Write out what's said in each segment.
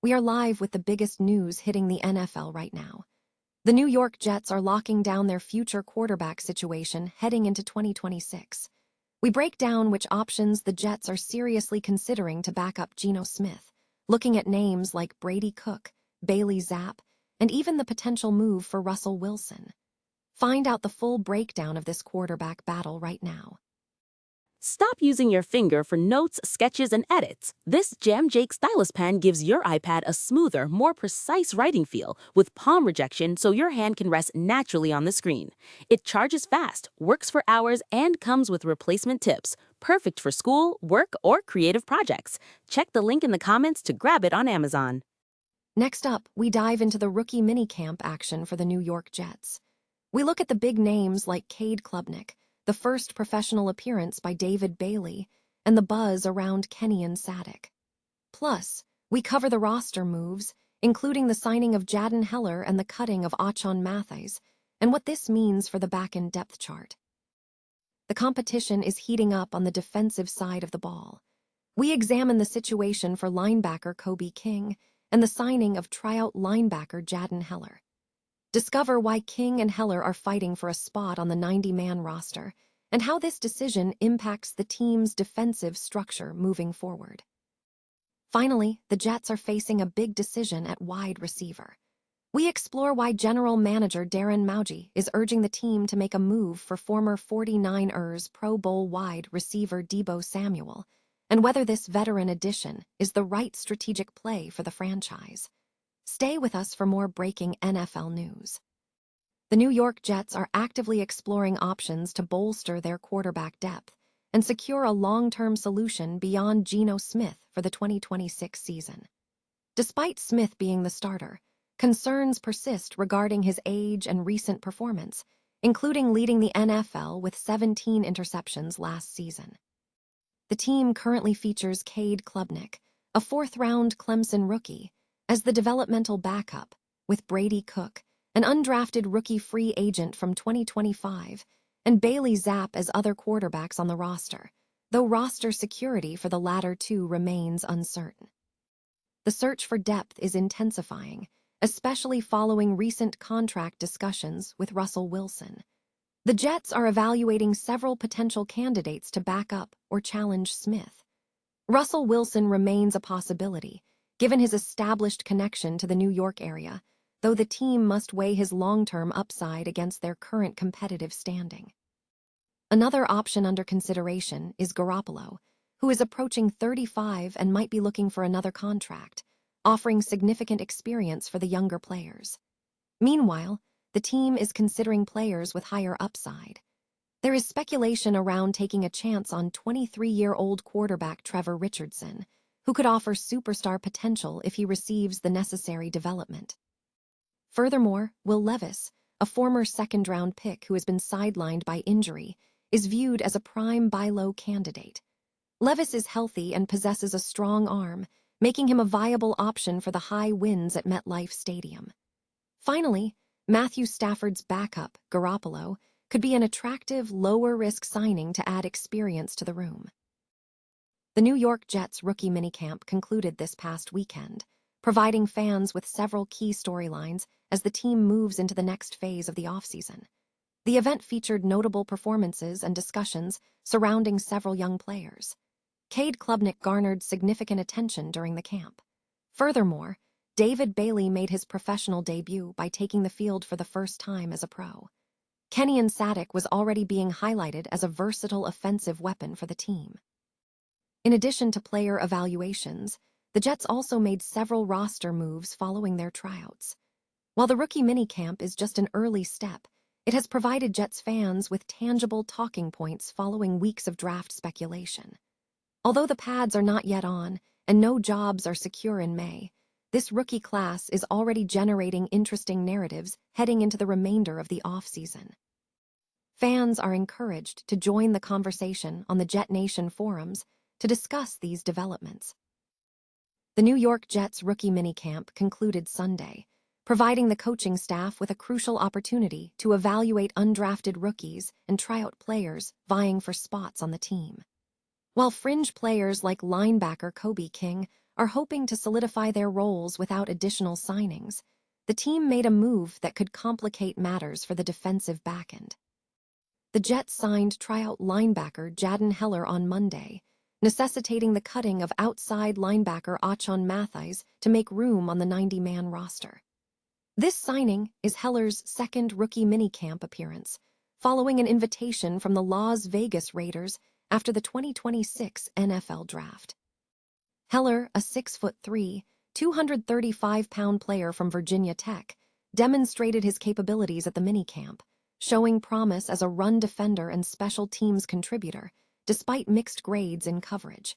We are live with the biggest news hitting the NFL right now. The New York Jets are locking down their future quarterback situation heading into 2026. We break down which options the Jets are seriously considering to back up Geno Smith, looking at names like Brady Cook, Bailey Zapp, and even the potential move for Russell Wilson. Find out the full breakdown of this quarterback battle right now. Stop using your finger for notes, sketches, and edits. This Jam Jake stylus pen gives your iPad a smoother, more precise writing feel with palm rejection so your hand can rest naturally on the screen. It charges fast, works for hours, and comes with replacement tips. Perfect for school, work, or creative projects. Check the link in the comments to grab it on Amazon. Next up, we dive into the rookie minicamp action for the New York Jets. We look at the big names like Cade Klubnik, the first professional appearance by David Bailey, and the buzz around Kenyon Sadek. Plus, we cover the roster moves, including the signing of Jaden Heller and the cutting of Achon Mathis, and what this means for the back-end depth chart. The competition is heating up on the defensive side of the ball. We examine the situation for linebacker Kobe King and the signing of tryout linebacker Jaden Heller. Discover why King and Heller are fighting for a spot on the 90-man roster and how this decision impacts the team's defensive structure moving forward. Finally, the Jets are facing a big decision at wide receiver. We explore why General Manager Darren Mauji is urging the team to make a move for former 49ers Pro Bowl wide receiver Deebo Samuel, and whether this veteran addition is the right strategic play for the franchise. Stay with us for more breaking NFL news. The New York Jets are actively exploring options to bolster their quarterback depth and secure a long-term solution beyond Geno Smith for the 2026 season. Despite Smith being the starter, concerns persist regarding his age and recent performance, including leading the NFL with 17 interceptions last season. The team currently features Cade Klubnik, a fourth-round Clemson rookie, as the developmental backup, with Brady Cook, an undrafted rookie free agent from 2025, and Bailey Zapp as other quarterbacks on the roster, though roster security for the latter two remains uncertain. The search for depth is intensifying, especially following recent contract discussions with Russell Wilson. The Jets are evaluating several potential candidates to back up or challenge Smith. Russell Wilson remains a possibility, given his established connection to the New York area, though the team must weigh his long-term upside against their current competitive standing. Another option under consideration is Garoppolo, who is approaching 35 and might be looking for another contract, offering significant experience for the younger players. Meanwhile, the team is considering players with higher upside. There is speculation around taking a chance on 23-year-old quarterback Trevor Richardson, who could offer superstar potential if he receives the necessary development. Furthermore, Will Levis, a former second-round pick who has been sidelined by injury, is viewed as a prime buy low candidate. Levis is healthy and possesses a strong arm, making him a viable option for the high winds at MetLife Stadium. Finally, Matthew Stafford's backup, Garoppolo, could be an attractive, lower-risk signing to add experience to the room. The New York Jets rookie minicamp concluded this past weekend, providing fans with several key storylines as the team moves into the next phase of the offseason. The event featured notable performances and discussions surrounding several young players. Cade Klubnik garnered significant attention during the camp. Furthermore, David Bailey made his professional debut by taking the field for the first time as a pro. Kenyon Sadek was already being highlighted as a versatile offensive weapon for the team. In addition to player evaluations, the Jets also made several roster moves following their tryouts. While the rookie minicamp is just an early step, it has provided Jets fans with tangible talking points following weeks of draft speculation. Although the pads are not yet on and no jobs are secure in May, this rookie class is already generating interesting narratives heading into the remainder of the offseason. Fans are encouraged to join the conversation on the Jet Nation forums to discuss these developments. The New York Jets rookie minicamp concluded Sunday, providing the coaching staff with a crucial opportunity to evaluate undrafted rookies and tryout players vying for spots on the team. While fringe players like linebacker Kobe King are hoping to solidify their roles without additional signings, the team made a move that could complicate matters for the defensive backend. The Jets signed tryout linebacker Jaden Heller on Monday, necessitating the cutting of outside linebacker Achon Mathis to make room on the 90-man roster. This signing is Heller's second rookie minicamp appearance, following an invitation from the Las Vegas Raiders after the 2026 NFL Draft. Heller, a 6'3", 235-pound player from Virginia Tech, demonstrated his capabilities at the minicamp, showing promise as a run defender and special teams contributor, despite mixed grades in coverage.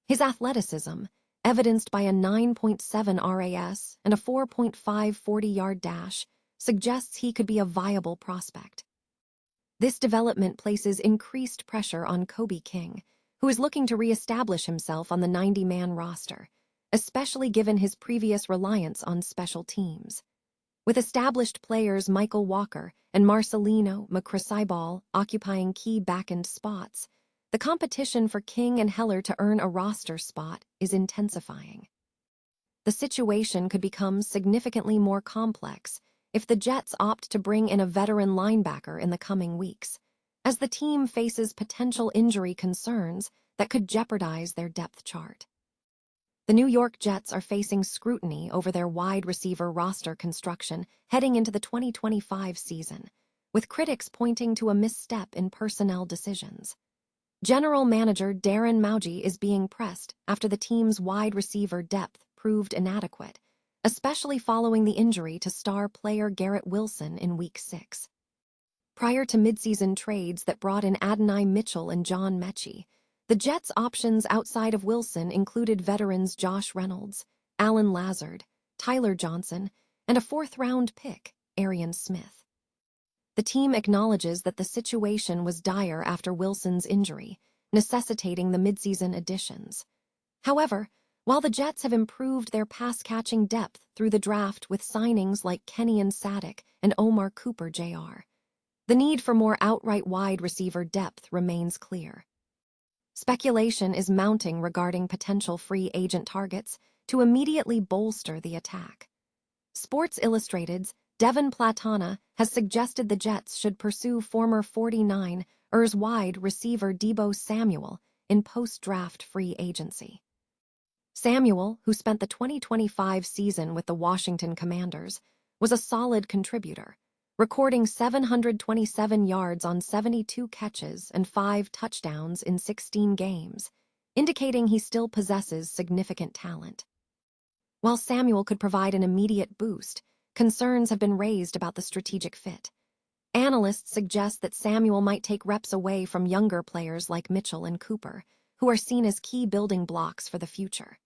His athleticism, evidenced by a 9.7 RAS and a 4.5 40-yard dash, suggests he could be a viable prospect. This development places increased pressure on Kobe King, who is looking to reestablish himself on the 90-man roster, especially given his previous reliance on special teams. With established players Michael Walker and Marcelino McCrisibal occupying key backend spots, the competition for King and Heller to earn a roster spot is intensifying. The situation could become significantly more complex if the Jets opt to bring in a veteran linebacker in the coming weeks, as the team faces potential injury concerns that could jeopardize their depth chart. The New York Jets are facing scrutiny over their wide receiver roster construction heading into the 2025 season, with critics pointing to a misstep in personnel decisions. General Manager Darren Mauji is being pressed after the team's wide receiver depth proved inadequate, especially following the injury to star player Garrett Wilson in Week 6. Prior to midseason trades that brought in Adonai Mitchell and John Mechie, the Jets' options outside of Wilson included veterans Josh Reynolds, Alan Lazard, Tyler Johnson, and a fourth-round pick, Arian Smith. The team acknowledges that the situation was dire after Wilson's injury, necessitating the midseason additions. However, while the Jets have improved their pass-catching depth through the draft with signings like Kenyon Sadek and Omar Cooper Jr., the need for more outright wide receiver depth remains clear. Speculation is mounting regarding potential free agent targets to immediately bolster the attack. Sports Illustrated's Devin Platana has suggested the Jets should pursue former 49ers wide receiver Deebo Samuel in post-draft free agency. Samuel, who spent the 2025 season with the Washington Commanders, was a solid contributor, recording 727 yards on 72 catches and 5 touchdowns in 16 games, indicating he still possesses significant talent. While Samuel could provide an immediate boost, concerns have been raised about the strategic fit. Analysts suggest that Samuel might take reps away from younger players like Mitchell and Cooper, who are seen as key building blocks for the future.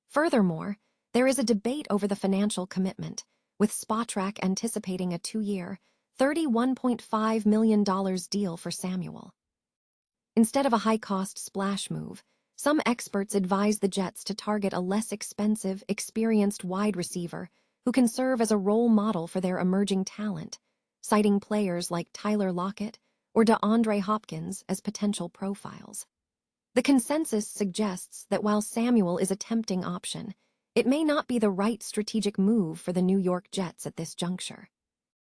Furthermore, there is a debate over the financial commitment, with Spotrac anticipating a 2-year, $31.5 million deal for Samuel. Instead of a high-cost splash move, some experts advise the Jets to target a less expensive, experienced wide receiver who can serve as a role model for their emerging talent, citing players like Tyler Lockett or DeAndre Hopkins as potential profiles. The consensus suggests that while Samuel is a tempting option, it may not be the right strategic move for the New York Jets at this juncture.